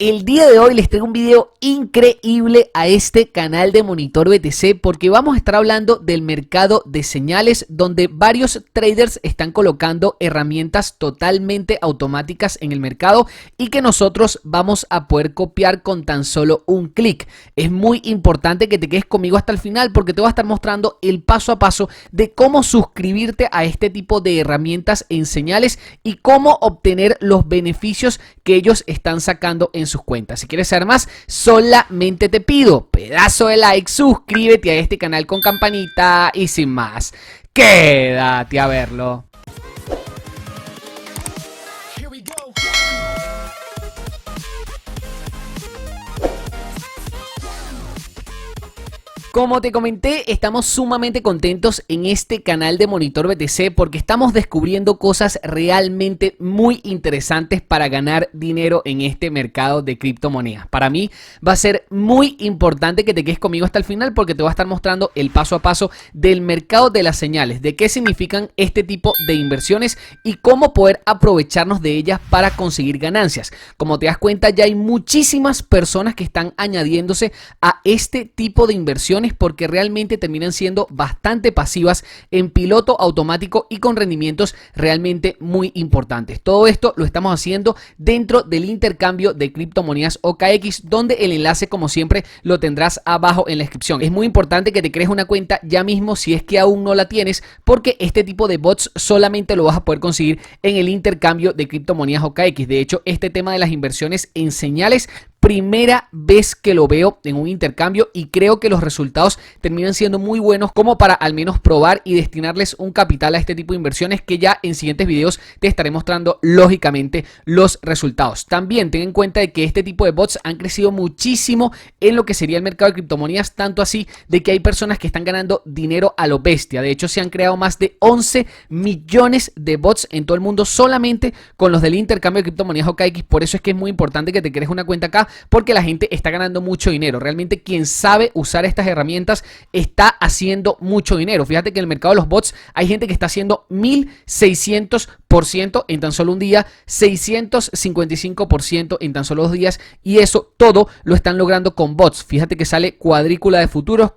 El día de hoy les traigo un video increíble a este canal de Monitor BTC porque vamos a estar hablando del mercado de señales donde varios traders están colocando herramientas totalmente automáticas en el mercado y que nosotros vamos a poder copiar con tan solo un clic. Es muy importante que te quedes conmigo hasta el final porque te voy a estar mostrando el paso a paso de cómo suscribirte a este tipo de herramientas en señales y cómo obtener los beneficios que ellos están sacando en sus cuentas. Si quieres saber más, solamente te pido pedazo de like, suscríbete a este canal con campanita y sin más, quédate a verlo. Como te comenté, estamos sumamente contentos en este canal de Monitor BTC porque estamos descubriendo cosas realmente muy interesantes para ganar dinero en este mercado de criptomonedas. Para mí va a ser muy importante que te quedes conmigo hasta el final porque te voy a estar mostrando el paso a paso del mercado de las señales, de qué significan este tipo de inversiones y cómo poder aprovecharnos de ellas para conseguir ganancias. Como te das cuenta, ya hay muchísimas personas que están añadiéndose a este tipo de inversiones porque realmente terminan siendo bastante pasivas en piloto automático y con rendimientos realmente muy importantes. Todo esto lo estamos haciendo dentro del intercambio de criptomonedas OKX, donde el enlace, como siempre, lo tendrás abajo en la descripción. Es muy importante que te crees una cuenta ya mismo si es que aún no la tienes, porque este tipo de bots solamente lo vas a poder conseguir en el intercambio de criptomonedas OKX. De hecho, este tema de las inversiones en señales, primera vez que lo veo en un intercambio y creo que los resultados terminan siendo muy buenos como para al menos probar y destinarles un capital a este tipo de inversiones, que ya en siguientes videos te estaré mostrando lógicamente los resultados. También ten en cuenta de que este tipo de bots han crecido muchísimo en lo que sería el mercado de criptomonedas, tanto así de que hay personas que están ganando dinero a lo bestia. De hecho, se han creado más de 11 millones de bots en todo el mundo solamente con los del intercambio de criptomonedas OKX. Por eso es que es muy importante que te crees una cuenta acá, porque la gente está ganando mucho dinero. Realmente quien sabe usar estas herramientas está haciendo mucho dinero. Fíjate que en el mercado de los bots hay gente que está haciendo 1600% en tan solo un día, 655% en tan solo 2 días, y eso todo lo están logrando con bots. Fíjate que sale cuadrícula de futuros,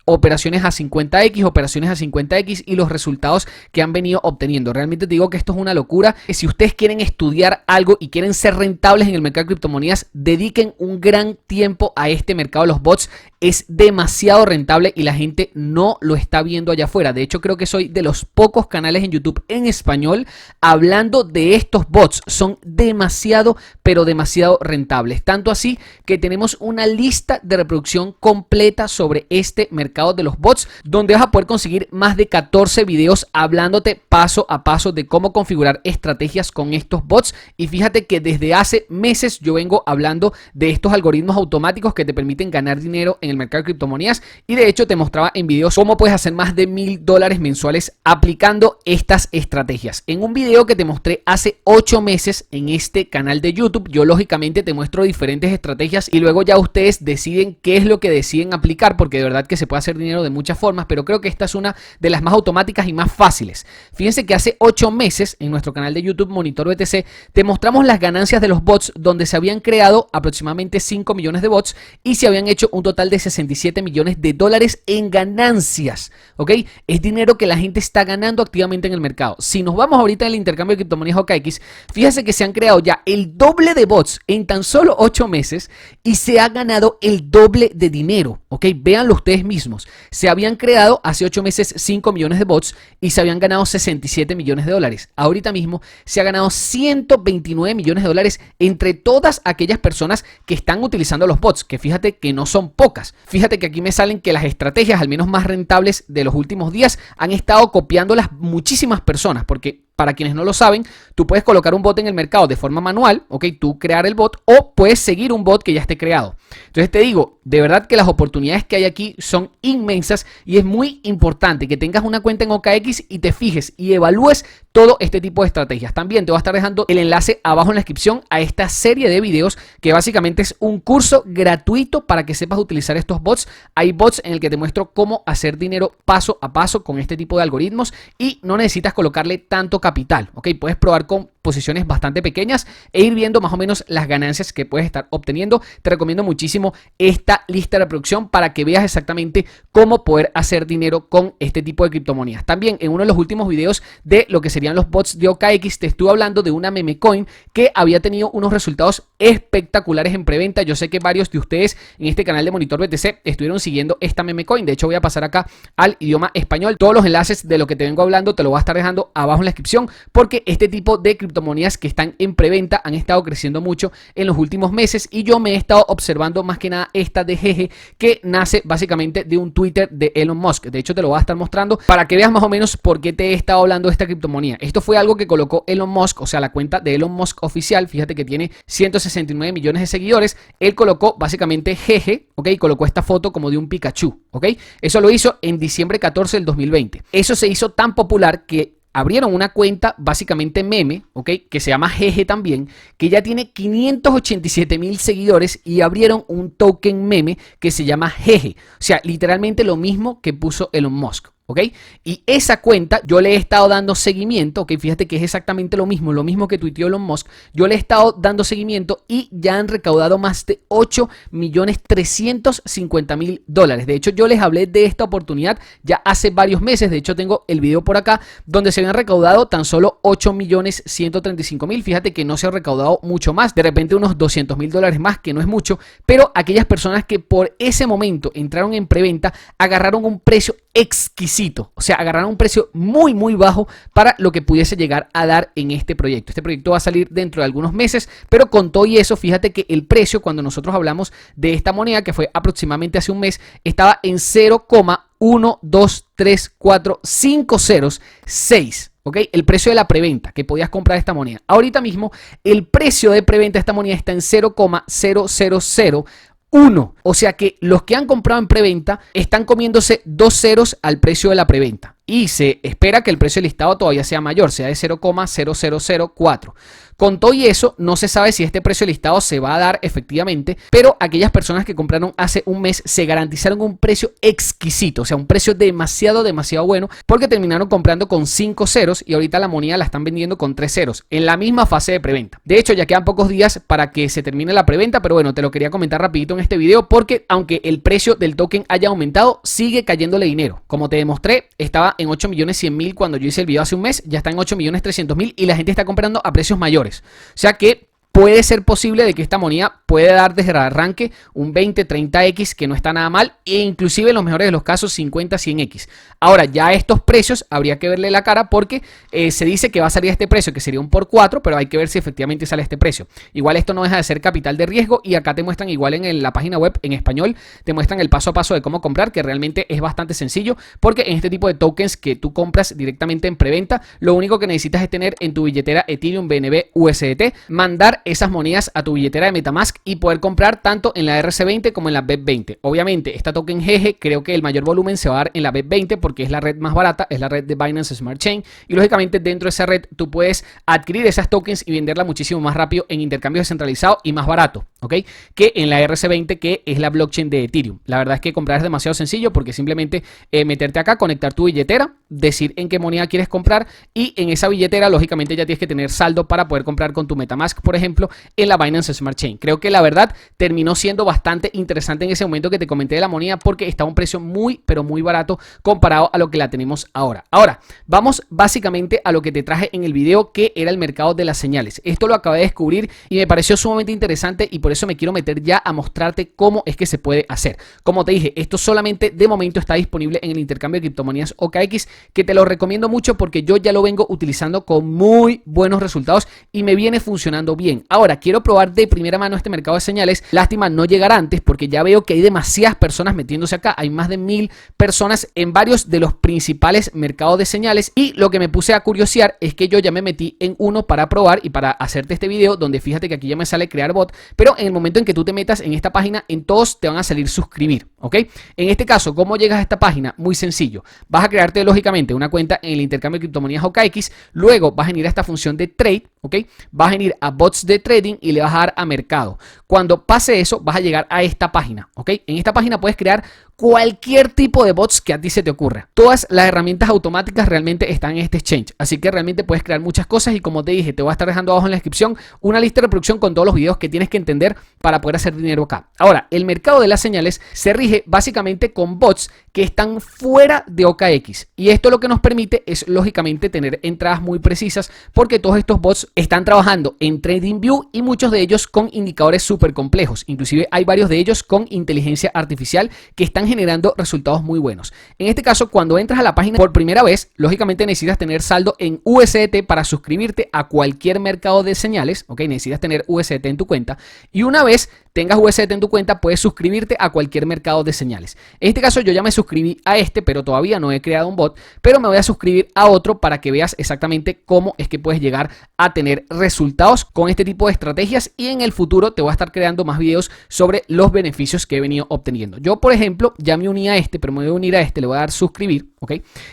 operaciones a 50x, operaciones a 50x y los resultados que han venido obteniendo. Realmente te digo que esto es una locura. Si ustedes quieren estudiar algo y quieren ser rentables en el mercado de criptomonedas, dediquen un gran tiempo a este mercado de los bots. Es demasiado rentable y la gente no lo está viendo allá afuera. De hecho, creo que soy de los pocos canales en YouTube en español hablando de estos bots. Son demasiado, pero demasiado rentables. Tanto así que tenemos una lista de reproducción completa sobre este mercado de los bots, donde vas a poder conseguir más de 14 videos hablándote paso a paso de cómo configurar estrategias con estos bots. Y fíjate que desde hace meses yo vengo hablando de estos algoritmos automáticos que te permiten ganar dinero en el mercado de criptomonedas, y de hecho te mostraba en videos cómo puedes hacer más de $1000 mensuales aplicando estas estrategias. En un video que te mostré hace 8 meses en este canal de YouTube, yo lógicamente te muestro diferentes estrategias y luego ya ustedes deciden qué es lo que deciden aplicar, porque de verdad que se puede hacer dinero de muchas formas, pero creo que esta es una de las más automáticas y más fáciles. Fíjense que hace 8 meses en nuestro canal de YouTube Monitor BTC te mostramos las ganancias de los bots, donde se habían creado aproximadamente 5 millones de bots y se habían hecho un total de $67 millones en ganancias, ¿ok? Es dinero que la gente está ganando activamente en el mercado. Si nos vamos ahorita en el intercambio de criptomonedas OKX, fíjense que se han creado ya el doble de bots en tan solo 8 meses y se ha ganado el doble de dinero, ¿ok? Véanlo ustedes mismos. Se habían creado hace 8 meses 5 millones de bots y se habían ganado $67 millones. Ahorita mismo se ha ganado $129 millones entre todas aquellas personas que están utilizando los bots, que fíjate que no son pocas. Fíjate que aquí me salen que las estrategias, al menos más rentables de los últimos días, han estado copiándolas muchísimas personas, porque para quienes no lo saben, tú puedes colocar un bot en el mercado de forma manual, ¿ok? Tú crear el bot, o puedes seguir un bot que ya esté creado. Entonces te digo, De verdad que las oportunidades que hay aquí son inmensas y es muy importante que tengas una cuenta en OKX y te fijes y evalúes todo este tipo de estrategias. También te voy a estar dejando el enlace abajo en la descripción a esta serie de videos que básicamente es un curso gratuito para que sepas utilizar estos bots. Hay bots en el que te muestro cómo hacer dinero paso a paso con este tipo de algoritmos y no necesitas colocarle tanto capital, ¿ok? Puedes probar con posiciones bastante pequeñas e ir viendo más o menos las ganancias que puedes estar obteniendo. Te recomiendo muchísimo esta lista de reproducción para que veas exactamente cómo poder hacer dinero con este tipo de criptomonedas. También en uno de los últimos videos de lo que serían los bots de OKX te estuve hablando de una meme coin que había tenido unos resultados espectaculares en preventa. Yo sé que varios de ustedes en este canal de Monitor BTC estuvieron siguiendo esta meme coin. De hecho voy a pasar acá al idioma español. Todos los enlaces de lo que te vengo hablando te lo voy a estar dejando abajo en la descripción porque este tipo de criptomonedas que están en preventa han estado creciendo mucho en los últimos meses y yo me he estado observando más que nada esta de Jeje que nace básicamente de un Twitter de Elon Musk. De hecho te lo voy a estar mostrando para que veas más o menos por qué te he estado hablando de esta criptomoneda. Esto fue algo que colocó Elon Musk, o sea la cuenta de Elon Musk oficial. Fíjate que tiene 169 millones de seguidores. Él colocó básicamente Jeje, ok, colocó esta foto como de un Pikachu, ok. Eso lo hizo en diciembre 14 del 2020. Eso se hizo tan popular que abrieron una cuenta básicamente meme, ¿ok? Que se llama Jeje también, que ya tiene 587,000 seguidores y abrieron un token meme que se llama Jeje. O sea, literalmente lo mismo que puso Elon Musk. ¿Ok? Y esa cuenta yo le he estado dando seguimiento, ¿ok? Fíjate que es exactamente lo mismo que tuiteó Elon Musk. Yo le he estado dando seguimiento y ya han recaudado más de 8.350.000 dólares. De hecho, yo les hablé de esta oportunidad ya hace varios meses. De hecho, tengo el video por acá donde se habían recaudado tan solo 8.135.000. Fíjate que no se ha recaudado mucho más. De repente unos 200.000 dólares más, que no es mucho. Pero aquellas personas que por ese momento entraron en preventa agarraron un precio exquisito. O sea, agarraron un precio muy bajo para lo que pudiese llegar a dar en este proyecto. Este proyecto va a salir dentro de algunos meses, pero con todo y eso, fíjate que el precio, cuando nosotros hablamos de esta moneda, que fue aproximadamente hace un mes, estaba en 0,1234506. ¿Ok? El precio de la preventa que podías comprar esta moneda. Ahorita mismo, el precio de preventa de esta moneda está en 0,0001. O sea que los que han comprado en preventa están comiéndose 2 ceros al precio de la preventa. Y se espera que el precio de listado todavía sea mayor, sea de 0,0004. Con todo y eso, no se sabe si este precio de listado se va a dar efectivamente, pero aquellas personas que compraron hace un mes se garantizaron un precio exquisito, o sea, un precio demasiado bueno, porque terminaron comprando con 5 ceros y ahorita la moneda la están vendiendo con 3 ceros en la misma fase de preventa. De hecho, ya quedan pocos días para que se termine la preventa, pero bueno, te lo quería comentar rapidito en este video porque aunque el precio del token haya aumentado, sigue cayéndole dinero. Como te demostré, estaba en 8.100.000 cuando yo hice el video hace un mes, ya está en 8.300.000 y la gente está comprando a precios mayores. O sea que puede ser posible de que esta moneda puede dar desde el arranque un 20-30x, que no está nada mal, e inclusive en los mejores de los casos 50-100x. Ahora, ya estos precios habría que verle la cara porque se dice que va a salir este precio, que sería un por 4, pero hay que ver si efectivamente sale este precio. Igual esto no deja de ser capital de riesgo y acá te muestran igual en la página web en español, te muestran el paso a paso de cómo comprar, que realmente es bastante sencillo porque en este tipo de tokens que tú compras directamente en preventa, lo único que necesitas es tener en tu billetera Ethereum, BNB, USDT, mandar esas monedas a tu billetera de MetaMask y poder comprar tanto en la RC20 como en la BEP20. Obviamente, esta token Jeje creo que el mayor volumen se va a dar en la BEP20 porque es la red más barata, es la red de Binance Smart Chain y lógicamente dentro de esa red tú puedes adquirir esas tokens y venderla muchísimo más rápido en intercambio descentralizado y más barato, ¿ok? Que en la RC20, que es la blockchain de Ethereum. La verdad es que comprar es demasiado sencillo porque simplemente meterte acá, conectar tu billetera, decir en qué moneda quieres comprar y en esa billetera lógicamente ya tienes que tener saldo para poder comprar con tu MetaMask, por ejemplo, en la Binance Smart Chain. Creo que la verdad terminó siendo bastante interesante en ese momento que te comenté de la moneda porque está a un precio muy barato comparado a lo que la tenemos ahora. Ahora, vamos básicamente a lo que te traje en el video, que era el mercado de las señales. Esto lo acabé de descubrir y me pareció sumamente interesante y por eso me quiero meter ya a mostrarte cómo es que se puede hacer. Como te dije, esto solamente de momento está disponible en el intercambio de criptomonedas OKX, que te lo recomiendo mucho porque yo ya lo vengo utilizando con muy buenos resultados y me viene funcionando bien. Ahora, quiero probar de primera mano este mercado de señales. Lástima no llegar antes porque ya veo que hay demasiadas personas metiéndose acá. Hay más de 1000 personas en varios de los principales mercados de señales y lo que me puse a curiosear es que yo ya me metí en uno para probar y para hacerte este video donde fíjate que aquí ya me sale crear bot, pero en el momento en que tú te metas en esta página, en todos te van a salir suscribir, ¿ok? En este caso, ¿cómo llegas a esta página? Muy sencillo. Vas a crearte lógicamente una cuenta en el intercambio de criptomonedas OKX, luego vas a venir a esta función de trade, ¿ok? Vas a venir a bots de trading y le vas a dar a mercado. Cuando pase eso, vas a llegar a esta página, ¿ok? En esta página puedes crear cualquier tipo de bots que a ti se te ocurra. Todas las herramientas automáticas realmente están en este exchange, así que realmente puedes crear muchas cosas y como te dije, te voy a estar dejando abajo en la descripción una lista de reproducción con todos los videos que tienes que entender para poder hacer dinero acá. Ahora, el mercado de las señales se rige básicamente con bots que están fuera de OKX y esto lo que nos permite es lógicamente tener entradas muy precisas porque todos estos bots están trabajando en TradingView y muchos de ellos con indicadores súper complejos. Inclusive hay varios de ellos con inteligencia artificial que están generando resultados muy buenos. En este caso, cuando entras a la página por primera vez, lógicamente necesitas tener saldo en USDT para suscribirte a cualquier mercado de señales, ¿ok? Necesitas tener USDT en tu cuenta y una vez tengas USDT en tu cuenta, puedes suscribirte a cualquier mercado de señales. En este caso, yo ya me suscribí a este, pero todavía no he creado un bot, pero me voy a suscribir a otro para que veas exactamente cómo es que puedes llegar a tener resultados con este tipo de estrategias y en el futuro te voy a estar creando más videos sobre los beneficios que he venido obteniendo. Yo, por ejemplo, ya me uní a este, pero me voy a unir a este, le voy a dar suscribir, ¿ok?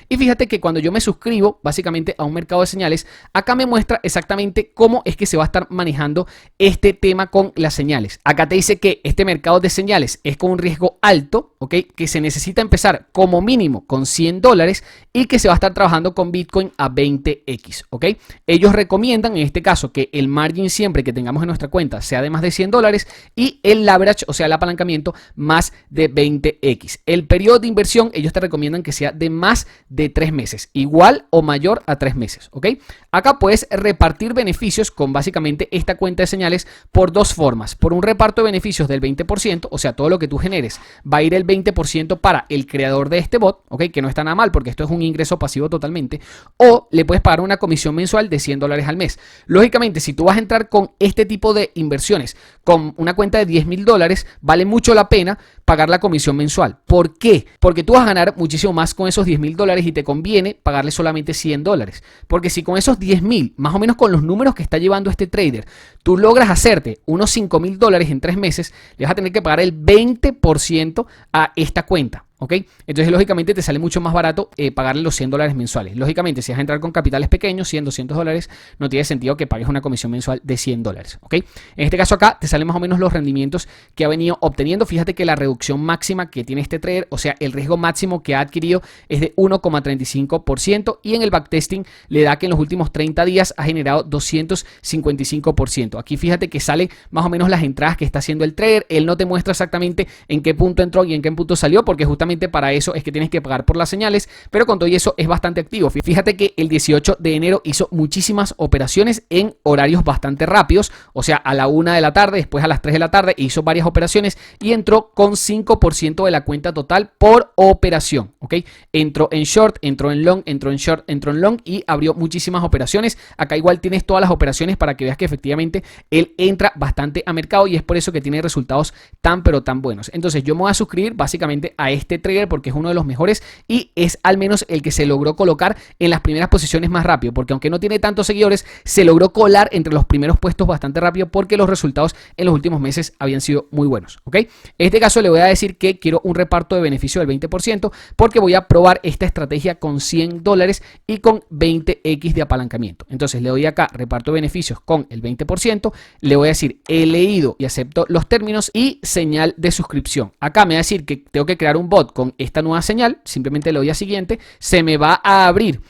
Y fíjate que cuando yo me suscribo básicamente a un mercado de señales, acá me muestra exactamente cómo es que se va a estar manejando este tema con las señales. Acá te dice que este mercado de señales es con un riesgo alto, ¿ok? Que se necesita empezar como mínimo con $100 y que se va a estar trabajando con Bitcoin a 20x, ¿ok? Ellos recomiendan en este caso que el margin siempre que tengamos en nuestra cuenta sea de más de $100 y el leverage, o sea el apalancamiento, más de 20x. El periodo de inversión ellos te recomiendan que sea de más de 3 meses, igual o mayor a 3 meses, ¿ok? Acá puedes repartir beneficios con básicamente esta cuenta de señales por dos formas. Por un reparto de beneficios del 20%, o sea, todo lo que tú generes va a ir el 20% para el creador de este bot, ¿ok? Que no está nada mal porque esto es un ingreso pasivo totalmente. O le puedes pagar una comisión mensual de $100 al mes. Lógicamente, si tú vas a entrar con este tipo de inversiones con una cuenta de $10,000, vale mucho la pena pagar la comisión mensual. ¿Por qué? Porque tú vas a ganar muchísimo más con esos $10,000 y te conviene pagarle solamente $100. Porque si con esos 10,000, más o menos con los números que está llevando este trader, tú logras hacerte unos $5,000 en 3 meses, le vas a tener que pagar el 20% a esta cuenta. ¿Ok? Entonces, lógicamente, te sale mucho más barato pagarle los $100 mensuales. Lógicamente, si vas a entrar con capitales pequeños, $100, $200, no tiene sentido que pagues una comisión mensual de $100. ¿Ok? En este caso acá, te salen más o menos los rendimientos que ha venido obteniendo. Fíjate que la reducción máxima que tiene este trader, o sea, el riesgo máximo que ha adquirido es de 1,35% y en el backtesting le da que en los últimos 30 días ha generado 255%. Aquí fíjate que sale más o menos las entradas que está haciendo el trader. Él no te muestra exactamente en qué punto entró y en qué punto salió, porque justamente para eso es que tienes que pagar por las señales, pero con todo y eso es bastante activo. Fíjate que el 18 de enero hizo muchísimas operaciones en horarios bastante rápidos, o sea, a la 1 de la tarde, después a las 3 de la tarde, hizo varias operaciones y entró con 5% de la cuenta total por operación, ¿ok? Entró en short, entró en long, entró en short, entró en long y abrió muchísimas operaciones. Acá igual tienes todas las operaciones para que veas que efectivamente él entra bastante a mercado y es por eso que tiene resultados tan pero tan buenos. Entonces yo me voy a suscribir básicamente a este trader porque es uno de los mejores y es al menos el que se logró colocar en las primeras posiciones más rápido, porque aunque no tiene tantos seguidores, se logró colar entre los primeros puestos bastante rápido porque los resultados en los últimos meses habían sido muy buenos, ¿ok? En este caso le voy a decir que quiero un reparto de beneficio del 20% porque voy a probar esta estrategia con $100 y con 20x de apalancamiento. Entonces le doy acá reparto de beneficios con el 20%, le voy a decir he leído y acepto los términos y señal de suscripción. Acá me va a decir que tengo que crear un bot con esta nueva señal, simplemente le doy a siguiente, se me va a abrir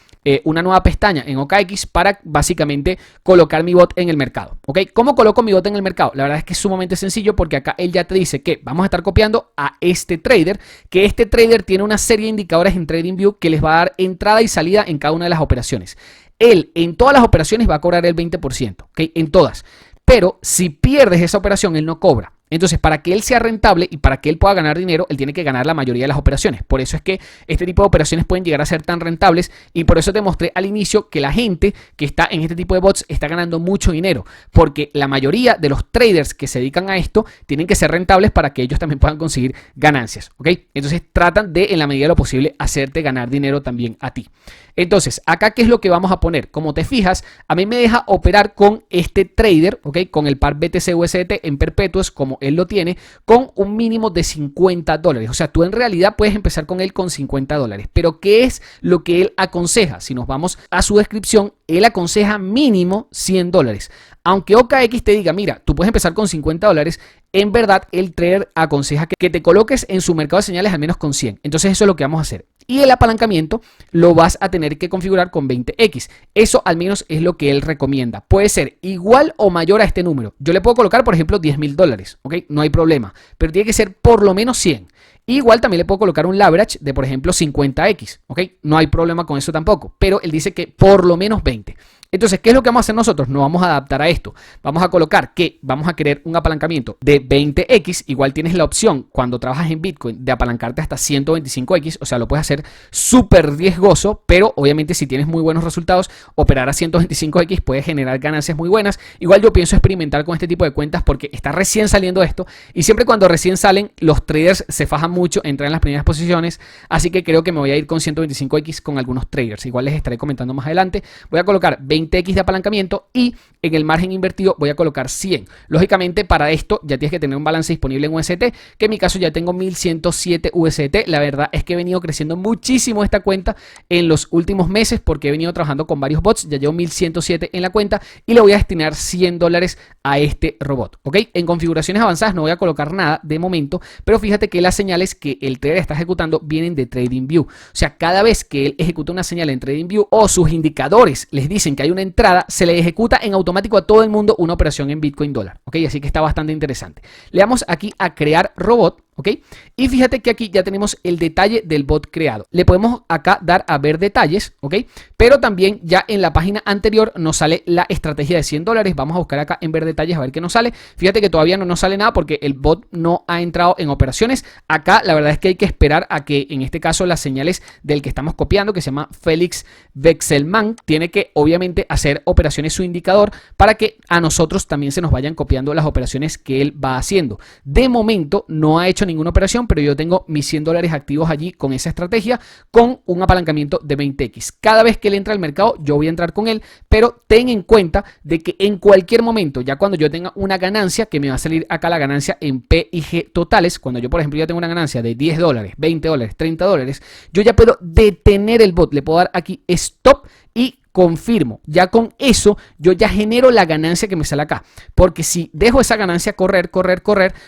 una nueva pestaña en OKX para básicamente colocar mi bot en el mercado, ¿ok? ¿Cómo coloco mi bot en el mercado? La verdad es que es sumamente sencillo porque acá él ya te dice que vamos a estar copiando a este trader, que este trader tiene una serie de indicadores en TradingView que les va a dar entrada y salida en cada una de las operaciones. Él en todas las operaciones va a cobrar el 20%, ¿ok? En todas. Pero si pierdes esa operación, él no cobra. Entonces, para que él sea rentable y para que él pueda ganar dinero, él tiene que ganar la mayoría de las operaciones. Por eso es que este tipo de operaciones pueden llegar a ser tan rentables y por eso te mostré al inicio que la gente que está en este tipo de bots está ganando mucho dinero, porque la mayoría de los traders que se dedican a esto tienen que ser rentables para que ellos también puedan conseguir ganancias, ¿ok? Entonces tratan de, en la medida de lo posible, hacerte ganar dinero también a ti. Entonces, acá, ¿qué es lo que vamos a poner? Como te fijas, a mí me deja operar con este trader, ¿ok? Con el par BTC-USDT en perpetuos, como él lo tiene, con un mínimo de $50. O sea, tú en realidad puedes empezar con él con $50. Pero, ¿qué es lo que él aconseja? Si nos vamos a su descripción, él aconseja mínimo $100. Aunque OKX te diga, mira, tú puedes empezar con $50, en verdad el trader aconseja que te coloques en su mercado de señales al menos con 100. Entonces eso es lo que vamos a hacer. Y el apalancamiento lo vas a tener que configurar con 20x. Eso al menos es lo que él recomienda. Puede ser igual o mayor a este número. Yo le puedo colocar, por ejemplo, $10,000, ¿ok? No hay problema. Pero tiene que ser por lo menos 100. Igual también le puedo colocar un leverage de, por ejemplo, 50x, ¿ok? No hay problema con eso tampoco. Pero él dice que por lo menos 20. Entonces, ¿qué es lo que vamos a hacer nosotros? Nos vamos a adaptar a esto. Vamos a colocar que vamos a querer un apalancamiento de 20x. Igual tienes la opción cuando trabajas en Bitcoin de apalancarte hasta 125x. O sea, lo puedes hacer súper riesgoso, pero obviamente si tienes muy buenos resultados, operar a 125x puede generar ganancias muy buenas. Igual yo pienso experimentar con este tipo de cuentas porque está recién saliendo esto y siempre cuando recién salen los traders se fajan mucho, entran en las primeras posiciones. Así que creo que me voy a ir con 125x con algunos traders. Igual les estaré comentando más adelante. Voy a colocar 20x de apalancamiento y en el margen invertido voy a colocar 100. Lógicamente para esto ya tienes que tener un balance disponible en UST, que en mi caso ya tengo 1107 UST. La verdad es que he venido creciendo muchísimo esta cuenta en los últimos meses porque he venido trabajando con varios bots. Ya llevo 1107 en la cuenta y le voy a destinar $100 a este robot, ¿ok? En configuraciones avanzadas no voy a colocar nada de momento, pero fíjate que las señales que el trader está ejecutando vienen de TradingView. O sea, cada vez que él ejecuta una señal en TradingView o sus indicadores les dicen que hay una entrada, se le ejecuta en automático a todo el mundo una operación en Bitcoin dólar, ¿ok? Así que está bastante interesante. Le damos aquí a crear robot, ¿ok? Y fíjate que aquí ya tenemos el detalle del bot creado. Le podemos acá dar a ver detalles, ¿ok? Pero también ya en la página anterior nos sale la estrategia de $100. Vamos a buscar acá en ver detalles a ver qué nos sale. Fíjate que todavía no nos sale nada porque el bot no ha entrado en operaciones. Acá la verdad es que hay que esperar a que en este caso las señales del que estamos copiando, que se llama Felix Wechselmann, tiene que obviamente hacer operaciones su indicador para que a nosotros también se nos vayan copiando las operaciones que él va haciendo. De momento no ha hecho ninguna operación, pero yo tengo mis $100 activos allí con esa estrategia, con un apalancamiento de 20x. Cada vez que él entra al mercado, yo voy a entrar con él, pero ten en cuenta de que en cualquier momento, ya cuando yo tenga una ganancia, que me va a salir acá la ganancia en P y G totales, cuando yo, por ejemplo, ya tengo una ganancia de $10, $20, $30, yo ya puedo detener el bot, le puedo dar aquí stop y confirmo. Ya con eso yo ya genero la ganancia que me sale acá, porque si dejo esa ganancia correr,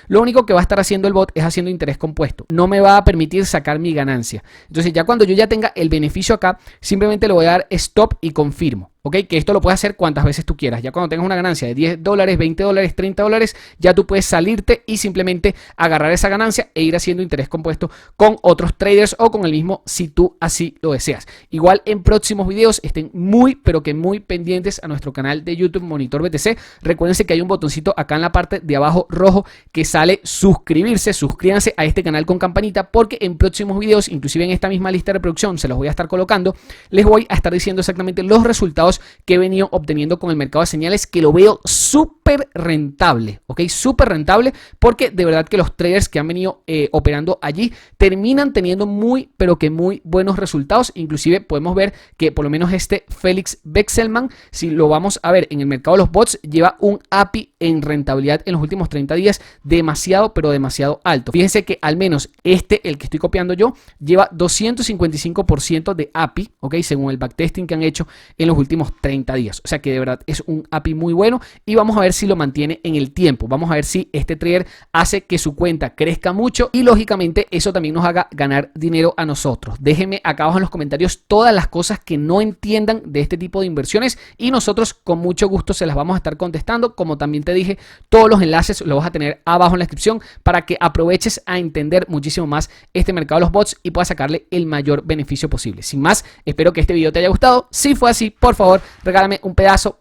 lo único que va a estar haciendo el bot es haciendo interés compuesto, no me va a permitir sacar mi ganancia. Entonces ya cuando yo ya tenga el beneficio acá, simplemente le voy a dar stop y confirmo. ¿Ok? Que esto lo puedes hacer cuantas veces tú quieras. Ya cuando tengas una ganancia de $10, $20, $30, ya tú puedes salirte y simplemente agarrar esa ganancia e ir haciendo interés compuesto con otros traders o con el mismo si tú así lo deseas. Igual en próximos videos estén muy, pero que muy pendientes a nuestro canal de YouTube Monitor BTC. Recuérdense que hay un botoncito acá en la parte de abajo rojo que sale suscribirse. Suscríbanse a este canal con campanita porque en próximos videos, inclusive en esta misma lista de reproducción, se los voy a estar colocando. Les voy a estar diciendo exactamente los resultados que he venido obteniendo con el mercado de señales, que lo veo súper rentable, ¿ok? Súper rentable porque de verdad que los traders que han venido operando allí terminan teniendo muy, pero que muy buenos resultados. Inclusive podemos ver que por lo menos este Felix Wechselmann, si lo vamos a ver en el mercado de los bots, lleva un API en rentabilidad en los últimos 30 días demasiado, pero demasiado alto. Fíjense que al menos este, el que estoy copiando yo, lleva 255% de API, ¿ok? Según el backtesting que han hecho en los últimos 30 días. O sea que de verdad es un API muy bueno y vamos a ver si lo mantiene en el tiempo. Vamos a ver si este trader hace que su cuenta crezca mucho y lógicamente eso también nos haga ganar dinero a nosotros. Déjenme acá abajo en los comentarios todas las cosas que no entiendan de este tipo de inversiones y nosotros con mucho gusto se las vamos a estar contestando. Como también te dije, todos los enlaces los vas a tener abajo en la descripción para que aproveches a entender muchísimo más este mercado de los bots y puedas sacarle el mayor beneficio posible. Sin más, espero que este video te haya gustado. Si fue así, por favor, favor, regálame un pedazo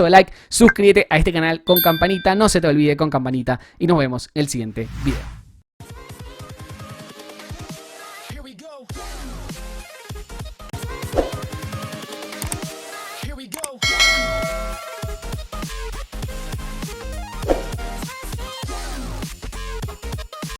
de like, suscríbete a este canal con campanita, no se te olvide con campanita y nos vemos en el siguiente video.